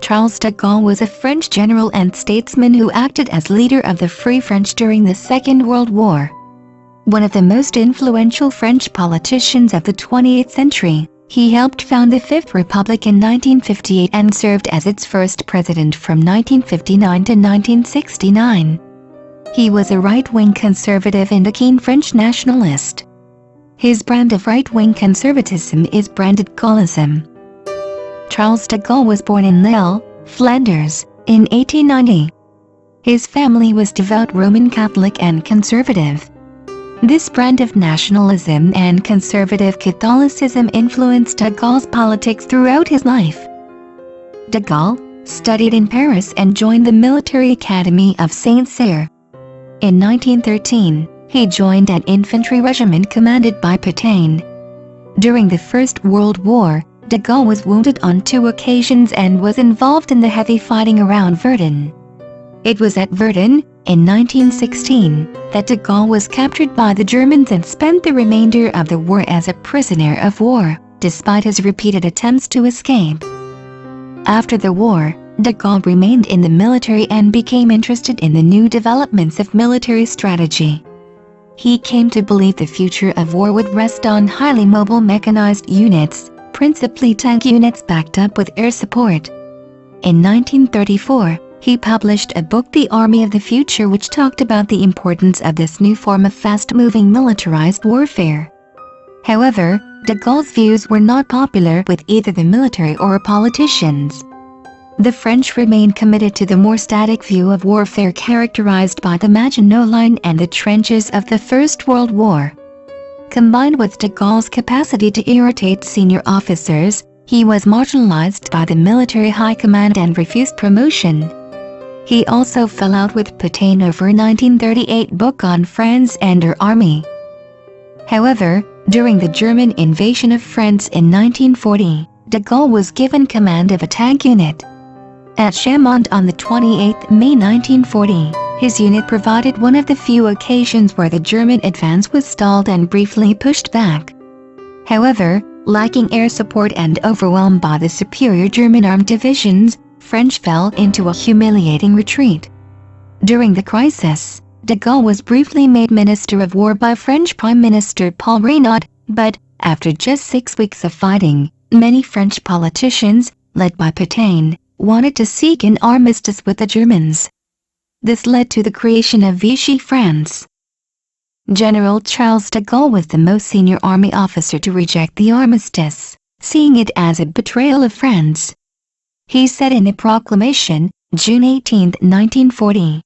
Charles de Gaulle was a French general and statesman who acted as leader of the Free French during the Second World War. One of the most influential French politicians of the 20th century, he helped found the Fifth Republic in 1958 and served as its first president from 1959 to 1969. He was a right-wing conservative and a keen French nationalist. His brand of right-wing conservatism is branded Gaullism. Charles de Gaulle was born in Lille, Flanders, in 1890. His family was devout Roman Catholic and conservative. This brand of nationalism and conservative Catholicism influenced de Gaulle's politics throughout his life. De Gaulle studied in Paris and joined the military academy of Saint-Cyr. In 1913, he joined an infantry regiment commanded by Pétain. During the First World War, de Gaulle was wounded on 2 occasions and was involved in the heavy fighting around Verdun. It was at Verdun, in 1916, that de Gaulle was captured by the Germans and spent the remainder of the war as a prisoner of war, despite his repeated attempts to escape. After the war, de Gaulle remained in the military and became interested in the new developments of military strategy. He came to believe the future of war would rest on highly mobile mechanized units, principally tank units backed up with air support. In 1934, he published a book, The Army of the Future, which talked about the importance of this new form of fast-moving militarized warfare. However, de Gaulle's views were not popular with either the military or politicians. The French remained committed to the more static view of warfare characterized by the Maginot Line and the trenches of the First World War. Combined with de Gaulle's capacity to irritate senior officers, he was marginalized by the military high command and refused promotion. He also fell out with Pétain over a 1938 book on France and her army. However, during the German invasion of France in 1940, de Gaulle was given command of a tank unit. At Chaumont on the 28th May 1940, his unit provided one of the few occasions where the German advance was stalled and briefly pushed back. However, lacking air support and overwhelmed by the superior German armed divisions, French fell into a humiliating retreat. During the crisis, de Gaulle was briefly made Minister of War by French Prime Minister Paul Reynaud, but, after just 6 weeks of fighting, many French politicians, led by Pétain, wanted to seek an armistice with the Germans. This led to the creation of Vichy France. General Charles de Gaulle was the most senior army officer to reject the armistice, seeing it as a betrayal of France. He said in a proclamation, June 18, 1940,